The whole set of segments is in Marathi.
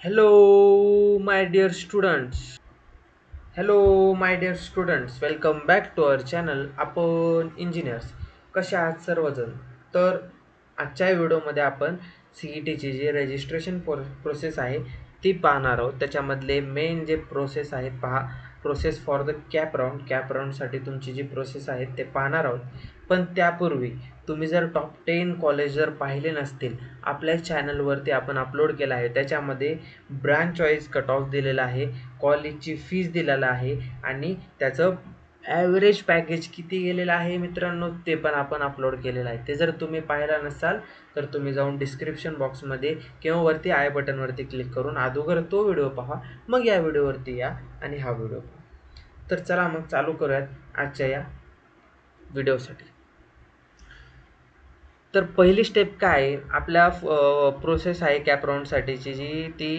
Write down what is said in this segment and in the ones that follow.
Hello, my dear students. Hello, my dear students. Welcome back to our channel. आपण इंजिनियर्स कसे आहात सर्वजण. तर आजच्या व्हिडिओमध्ये आपण सी ई टीची जी रजिस्ट्रेशन प्रोसेस आहे ती पाहणार आहोत. त्याच्यामधले मेन जे प्रोसेस आहेत पहा. प्रोसेस फॉर द कॅप राऊंडसाठी तुमची जी प्रोसेस आहे ते पाहणार आहोत. पण त्यापूर्वी तुम्ही जर टॉप 10 कॉलेज जर पाहिले नसतील, आपल्या चॅनलवरती आपण अपलोड केला आहे. त्याच्यामध्ये ब्रांच वाईज कट ऑफ दिलेला आहे, कॉलेजची फीज दिलेला आहे आणि त्याचं ॲव्हरेज पॅकेज किती गेलेलं आहे मित्रांनो ते पण आपण अपलोड केलेलं आहे. ते जर तुम्ही पाहिला नसाल तर तुम्ही जाऊन डिस्क्रिप्शन बॉक्समध्ये किंवा वरती आय बटनवरती क्लिक करून अगोदर तो व्हिडिओ पहा, मग या व्हिडिओवरती या आणि हा व्हिडिओ पहा. तर चला मग चालू करूयात आजच्या या व्हिडिओसाठी. तर पहिली स्टेप काय आहे आपल्या प्रोसेस आहे कॅप राऊंडसाठीची जी ती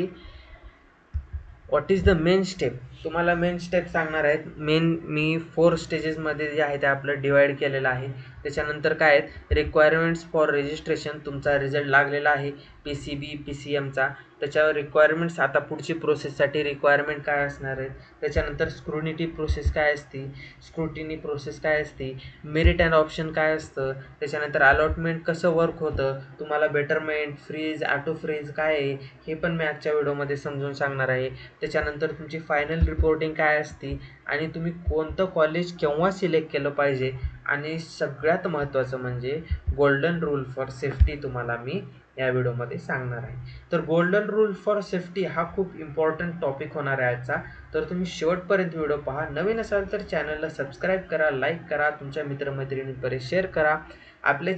what is the main step. तुम्हाला मेन स्टेप सांगणार आहेत. मी 4 स्टेजेसमध्ये जे आहे ते आपलं डिवाईड केलेलं आहे. त्याच्यानंतर काय आहेत रिक्वायरमेंट्स फॉर रजिस्ट्रेशन. तुमचा रिझल्ट लागलेला आहे P C B P C एमचा. त्याच्यावर रिक्वायरमेंट्स आता पुढची प्रोसेससाठी रिक्वायरमेंट काय असणार आहेत. त्याच्यानंतर स्क्रुनिटी प्रोसेस काय असते, स्क्रुटिनी प्रोसेस काय असते, मेरिट अँड ऑप्शन काय असतं, त्याच्यानंतर अलॉटमेंट कसं वर्क होतं, तुम्हाला बेटरमेंट फ्रीज ॲटो फ्रीज काय आहे हे पण मी आजच्या व्हिडिओमध्ये समजून सांगणार आहे. त्याच्यानंतर तुमची फायनल रिपोर्टिंग काय असते आणि तुम्ही कोणतं कॉलेज केव्हा सिलेक्ट केलं पाहिजे आणि सगळ्यात महत्त्वाचं म्हणजे गोल्डन रूल फॉर सेफ्टी तुम्हाला मी या व्हिडिओमध्ये सांगणार आहे. तर गोल्डन रूल फॉर सेफ्टी हा खूप इम्पॉर्टंट टॉपिक होणार आहे आजचा. तर तुम्ही शेवटपर्यंत व्हिडिओ पहा. नवीन असाल तर चॅनलला सबस्क्राईब करा, लाईक करा, तुमच्या मित्रमैत्रिणींपर्यंत शेअर करा. आपल्या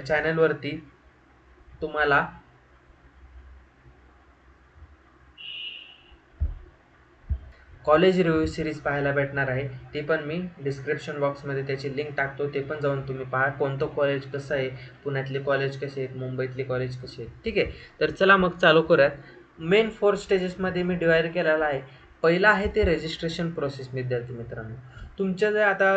चॅनलवरती तुम्हाला कॉलेज रिव्ह्यू सिरीज पाहायला भेटणार आहे. ती पण मी डिस्क्रिप्शन बॉक्समध्ये त्याची लिंक टाकतो, ते पण जाऊन तुम्ही पहा. कोणतं कॉलेज कसं आहे, पुण्यातले कॉलेज कसे आहेत, मुंबईतले कॉलेज कसे आहेत. ठीक आहे. तर चला मग चालू करूयात. मेन 4 स्टेजेसमध्ये मी डिवाईड केलेला आहे. पहिला आहे ते रजिस्ट्रेशन प्रोसेस. विद्यार्थी मित्रांनो, तुमचं जे आता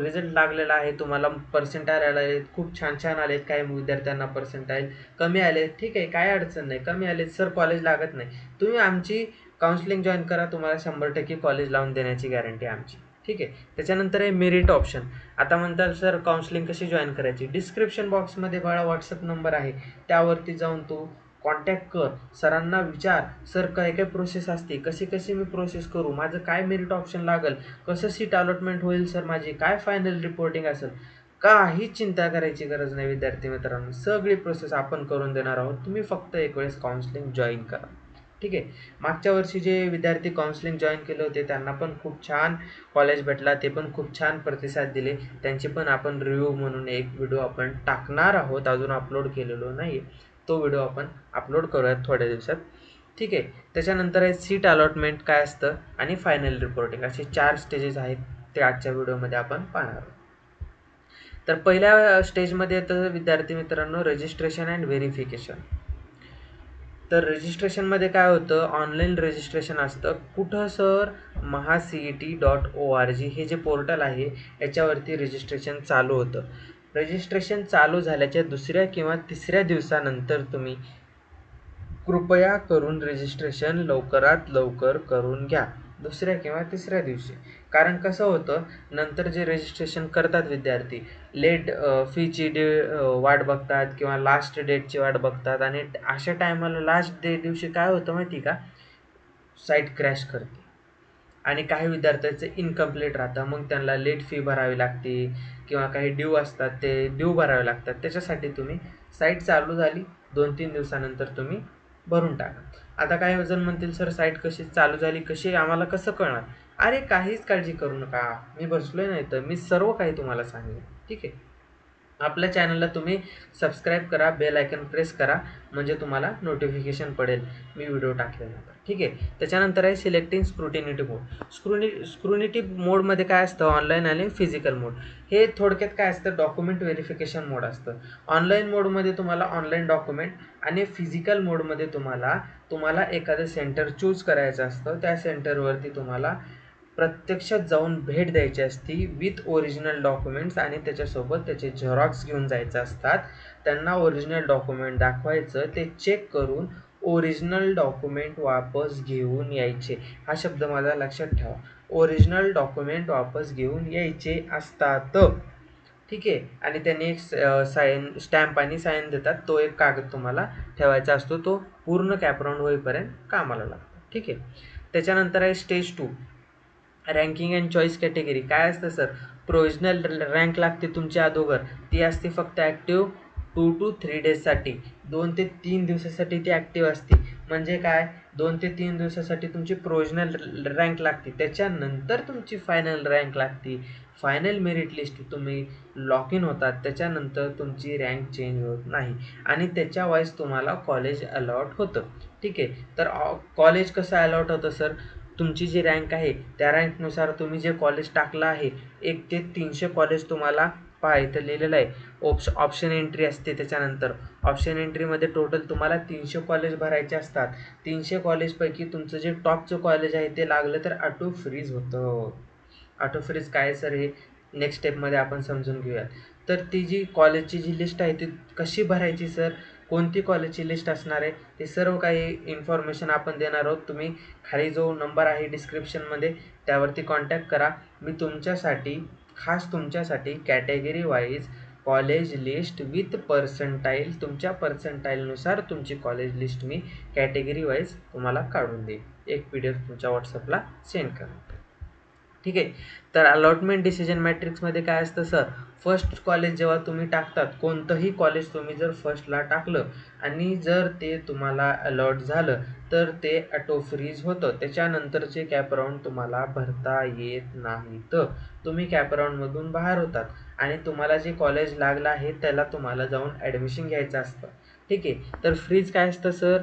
रिझल्ट लागलेला आहे, तुम्हाला पर्सेंटाईल आले आहेत, खूप छान छान आलेत. काही विद्यार्थ्यांना पर्सेंटाईल कमी आले, ठीक आहे, काय अडचण नाही. कमी आले सर कॉलेज लागत नाही, तुम्ही आमची काउन्सिलिंग जॉईन करा, तुम्हाला 100% कॉलेज लावून देण्याची गॅरंटी आमची. ठीक आहे. त्याच्यानंतर आहे मेरिट ऑप्शन. आता म्हणतात सर काउन्सिलिंग कशी जॉईन करायची. डिस्क्रिप्शन बॉक्समध्ये बघा व्हॉट्सअप नंबर आहे, त्यावरती जाऊन तू कॉन्टॅक्ट कर, सरांना विचार सर काय काय प्रोसेस असते, कशी कशी मी प्रोसेस करू, माझं काय मेरिट ऑप्शन लागेल, कसं सीट अलॉटमेंट होईल सर, माझी काय फायनल रिपोर्टिंग असेल. काही चिंता करायची गरज नाही विद्यार्थी मित्रांनो, सगळी प्रोसेस आपण करून देणार आहोत. तुम्ही फक्त एक वेळेस काउन्सिलिंग जॉईन करा. ठीक आहे. मागच्या वर्षी जे विद्यार्थी काउन्सिलिंग जॉईन केले होते त्यांना पण खूप छान कॉलेज भेटला, ते पण खूप छान प्रतिसाद दिले. त्यांची पण आपण रिव्ह्यू म्हणून एक व्हिडिओ आपण टाकणार आहोत, अजून अपलोड केलेलो नाही. तो व्हिडिओ आपण अपलोड करूयात थोड्या दिवसात. ठीक आहे. त्याच्यानंतर आहे सीट अलॉटमेंट काय असतं आणि फायनल रिपोर्टिंग, असे 4 स्टेजेस आहेत, ते आजच्या व्हिडिओमध्ये आपण पाहणार आहोत. तर पहिल्या स्टेजमध्ये येतं विद्यार्थी मित्रांनो रजिस्ट्रेशन अँड व्हेरिफिकेशन. तर रजिस्ट्रेशनमध्ये काय होतं, ऑनलाईन रजिस्ट्रेशन असतं. कुठं सर, mahaCET.org हे जे पोर्टल आहे याच्यावरती रजिस्ट्रेशन चालू होतं. रजिस्ट्रेशन चालू झाल्याच्या दुसऱ्या किंवा तिसऱ्या दिवसानंतर तुम्ही कृपया करून रजिस्ट्रेशन लवकरात लवकर करून घ्या, दुसऱ्या किंवा तिसऱ्या दिवशी. कारण कसं होतं, नंतर जे रजिस्ट्रेशन करतात विद्यार्थी लेट फीची वाट बघतात किंवा लास्ट डेटची वाट बघतात आणि अशा टायमाला लास्ट डे दिवशी काय होतं माहिती का, साईट क्रॅश करते आणि काही विद्यार्थ्यांचं इनकम्प्लीट राहतं. मग त्यांना लेट फी भरावी लागते किंवा काही ड्यू असतात ते ड्यू भरावे लागतात. त्याच्यासाठी तुम्ही साईट चालू झाली 2-3 दिवसानंतर तुम्ही भरून टाका. आता काही जण म्हणतील सर साईट कशी चालू झाली, कशी आम्हाला कसं कळणार. अरे काहीच काळजी करू नका, मी बसलोय नाही तर मी सर्व काही तुम्हाला सांगेन. ठीक आहे. आपल्या चॅनलला तुम्ही सबस्क्राईब करा, बेल आयकन प्रेस करा, म्हणजे तुम्हाला नोटिफिकेशन पडेल मी व्हिडिओ टाकल्यानंतर. ठीक आहे. त्याच्यानंतर आहे सिलेक्टिंग स्क्रुटिनिटी मोड. स्क्रुनिटी मोडमध्ये काय असतं, ऑनलाईन आणि फिजिकल मोड. हे थोडक्यात काय असतं, डॉक्युमेंट व्हेरिफिकेशन मोड असतं. ऑनलाईन मोडमध्ये तुम्हाला ऑनलाईन डॉक्युमेंट आणि फिजिकल मोडमध्ये तुम्हाला एखादं सेंटर चूज करायचं असतं. त्या सेंटरवरती तुम्हाला प्रत्यक्षात जाऊन भेट द्यायची असती विथ ओरिजिनल डॉक्युमेंट्स आणि त्याच्यासोबत त्याचे झेरॉक्स घेऊन जायचं असतात. त्यांना ओरिजिनल डॉक्युमेंट दाखवायचं, ते चेक करून ओरिजिनल डॉक्युमेंट वापस घेऊन यायचे. हा शब्द माझा लक्षात ठेवा. ओरिजिनल डॉक्युमेंट वापस घेऊन यायचे असतात. ठीक आहे. आणि त्यांनी एक साईन स्टॅम्प आणि साईन देतात. तो एक कागद तुम्हाला ठेवायचा असतो. तो पूर्ण कॅपराऊंड होईपर्यंत कामाला लागतो. ठीक आहे. त्याच्यानंतर आहे stage 2 ranking and choice category. काय असतं सर? प्रोव्हिजनल रँक लागते तुमच्या अगोदर. ती असते फक्त ॲक्टिव्ह 2 to 3 डेजसाठी. 2 ते 3 दिवसासाठी ती ॲक्टिव्ह असते. म्हणजे काय? 2 ते 3 दिवसासाठी तुमची प्रोव्हिजनल रँक लागते. त्याच्यानंतर तुमची फायनल रँक लागते. फायनल मेरिट लिस्ट तुम्ही लॉक इन होतात. त्याच्यानंतर तुमची रँक चेंज होत नाही आणि त्याच्या वाईज तुम्हाला कॉलेज अलॉट होतं. ठीक आहे. तर कॉलेज कसं अलॉट होतं सर? तुमची जी रँक आहे त्या रँकनुसार तुम्ही जे कॉलेज टाकलं आहे 1 ते 300 कॉलेज तुम्हाला पहा इथं लिहिलेलं आहे. ऑप्शन एंट्री असते. त्याच्यानंतर ऑप्शन एंट्रीमध्ये टोटल तुम्हाला 300 कॉलेज भरायचे असतात. 300 कॉलेजपैकी तुमचं जे टॉपचं कॉलेज आहे ते लागलं तर ऑटो फ्रीज होतं. ऑटो फ्रीज काय सर? हे नेक्स्ट स्टेपमध्ये आपण समजून घेऊयात. तर ती जी कॉलेजची जी लिस्ट आहे ती कशी भरायची सर? कोणती कॉलेजची लिस्ट असणार आहे ते सर्व काही इन्फॉर्मेशन आपण देणार आहोत. तुम्ही खाली जो नंबर आहे डिस्क्रिप्शनमध्ये त्यावरती कॉन्टॅक्ट करा. मी तुमच्यासाठी खास तुमच्यासाठी category wise college list with percentile तुमच्या पर्सेंटाईलनुसार तुमची कॉलेज लिस्ट मी कॅटेगरी वाईज तुम्हाला काढून देईन. एक PDF तुमच्या व्हॉट्सअपला सेंड करा. ठीक आहे. तर अलॉटमेंट डिसिजन मॅट्रिक्समध्ये काय असतं सर? फर्स्ट कॉलेज जेव्हा तुम्ही टाकतात, कोणतंही कॉलेज तुम्ही जर फर्स्टला टाकलं आणि जर ते तुम्हाला अलॉट झालं तर ते ऑटो फ्रीज होतं. त्याच्यानंतरचे कॅपराऊंड तुम्हाला भरता येत नाहीत. तुम्ही कॅपराऊंडमधून बाहेर होतात आणि तुम्हाला जे कॉलेज लागलं आहे त्याला तुम्हाला जाऊन ॲडमिशन घ्यायचं असतं. ठीक आहे. तर फ्रीज काय असतं सर?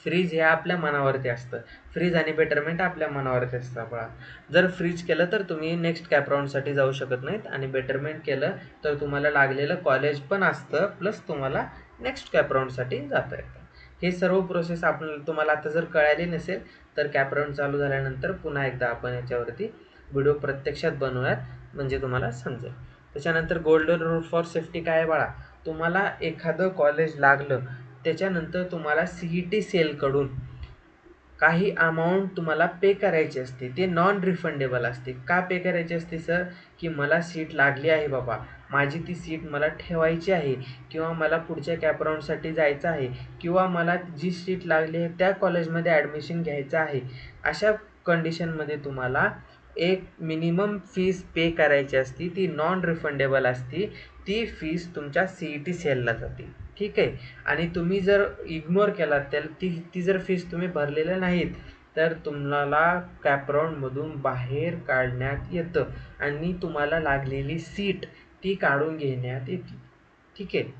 फ्रीज हे आपल्या मनावरती असतं. फ्रीज आणि बेटरमेंट आपल्या मनावरती असतं बघा. जर फ्रीज केलं तर तुम्ही नेक्स्ट कॅप राऊंडसाठी जाऊ शकत नाहीत आणि बेटरमेंट केलं तर तुम्हाला लागलेलं कॉलेज पण असतं प्लस तुम्हाला नेक्स्ट कॅप राऊंडसाठी जाता येतं. हे सर्व प्रोसेस तुम्हाला आता जर कळाली नसेल तर कॅप राऊंड चालू झाल्यानंतर पुन्हा एकदा आपण याच्यावरती व्हिडिओ प्रत्यक्षात बनवूयात म्हणजे तुम्हाला समजेल. त्याच्यानंतर गोल्डन रूल फॉर सेफ्टी काय आहे बाळा? तुम्हाला एखादं कॉलेज लागलं त्याच्यानंतर तुम्हाला CET सेलकडून काही अमाऊंट तुम्हाला पे करायची असते. ते नॉन रिफंडेबल असते. का पे करायची असते सर? की मला सीट लागली आहे बाबा, माझी ती सीट मला ठेवायची आहे किंवा मला पुढच्या कॅप राऊंडसाठी जायचं आहे किंवा मला जी सीट लागली आहे त्या कॉलेजमध्ये ॲडमिशन घ्यायचं आहे. अशा कंडिशनमध्ये तुम्हाला एक मिनिमम फीस पे करायची असते. ती नॉन रिफंडेबल असते. ती फीस तुमच्या CET सेलला जाते. ठीक आहे. आणि तुम्ही जर इग्नोर केलात त्याला ती जर फीस तुम्ही भरलेल्या नाहीत तर तुम्हाला कॅप राऊंडमधून बाहेर काढण्यात येतं आणि तुम्हाला लागलेली सीट ती काढून घेण्यात येते. ठीक आहे.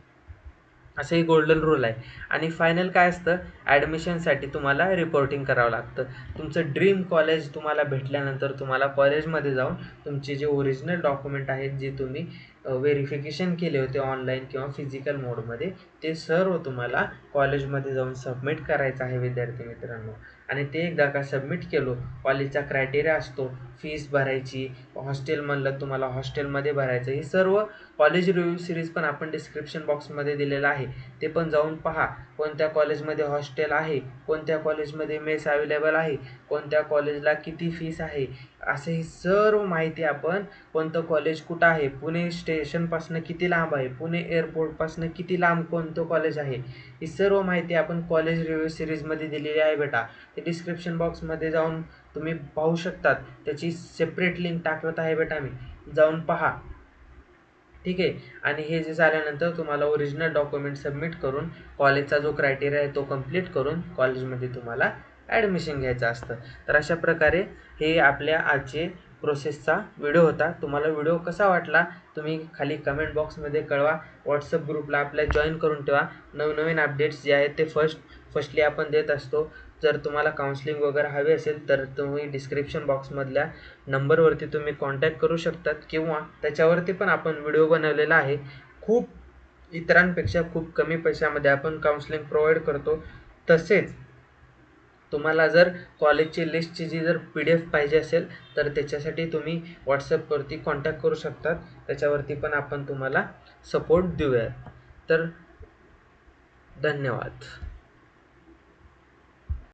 असं ही गोल्डन रूल आहे. आणि फायनल काय असतं? ॲडमिशनसाठी तुम्हाला रिपोर्टिंग करावं लागतं. तुमचं ड्रीम कॉलेज तुम्हाला भेटल्यानंतर तुम्हाला कॉलेजमध्ये जाऊन तुमचे जे ओरिजिनल डॉक्युमेंट आहेत जे तुम्ही व्हेरिफिकेशन केले होते ऑनलाईन किंवा फिजिकल मोडमध्ये ते सर्व तुम्हाला कॉलेजमध्ये जाऊन सबमिट करायचं आहे विद्यार्थी मित्रांनो. आणि ते एकदा का सबमिट केलो, कॉलेजचा क्रायटेरिया असतो, फीस भरायची, हॉस्टेल म्हणलं तुम्हाला हॉस्टेलमध्ये भरायचं. हे सर्व कॉलेज रिव्ह्यू सिरीज पण आपण डिस्क्रिप्शन बॉक्समध्ये दिलेलं आहे. ते पण जाऊन पहा. कोणत्या कॉलेजमध्ये हॉस्टेल आहे, कोणत्या कॉलेजमध्ये मेस अवेलेबल आहे, कोणत्या कॉलेजला किती फीस आहे, असं ही सर्व माहिती आपण कोणतं कॉलेज कुठं आहे, पुणे स्टेशनपासून किती लांब आहे, पुणे एअरपोर्टपासून किती लांब कोणतं कॉलेज आहे, ही सर्व माहिती आपण कॉलेज रिव्ह्यू सिरीजमध्ये दिलेली आहे बेटा. ते डिस्क्रिप्शन बॉक्समध्ये जाऊन तुम्ही पाहू शकतात. त्याची सेपरेट लिंक टाकत आहे बेटा मी, जाऊन पहा. ठीक आहे. आणि हे जे झाल्यानंतर तुम्हाला ओरिजिनल डॉक्युमेंट सबमिट करून कॉलेजचा जो क्रायटेरिया आहे तो कंप्लीट करून कॉलेजमध्ये तुम्हाला ॲडमिशन घ्यायचं असतं. तर अशा प्रकारे हे आपल्या आजचे प्रोसेसचा व्हिडिओ होता. तुम्हाला व्हिडिओ कसा वाटला तुम्ही खाली कमेंट बॉक्समध्ये कळवा. व्हॉट्सअप ग्रुपला आपल्या जॉईन करून ठेवा. नवनवीन अपडेट्स जे आहेत ते फर्स्टली आपण देत असतो. जर तुम्हाला काउन्सिलिंग वगैरे हवी असेल तर तुम्ही डिस्क्रिप्शन बॉक्समधल्या नंबरवरती तुम्ही कॉन्टॅक्ट करू शकतात किंवा त्याच्यावरती पण आपण व्हिडिओ बनवलेला आहे. खूप इतरांपेक्षा खूप कमी पैशामध्ये आपण काउन्सिलिंग प्रोव्हाइड करतो. तसेच तुम्हाला जर कॉलेजची लिस्टची जी जर PDF पाहिजे असेल तर त्याच्यासाठी तुम्ही व्हॉट्सअपवरती कॉन्टॅक्ट करू शकतात. त्याच्यावरती पण आपण तुम्हाला सपोर्ट देऊया. तर धन्यवाद.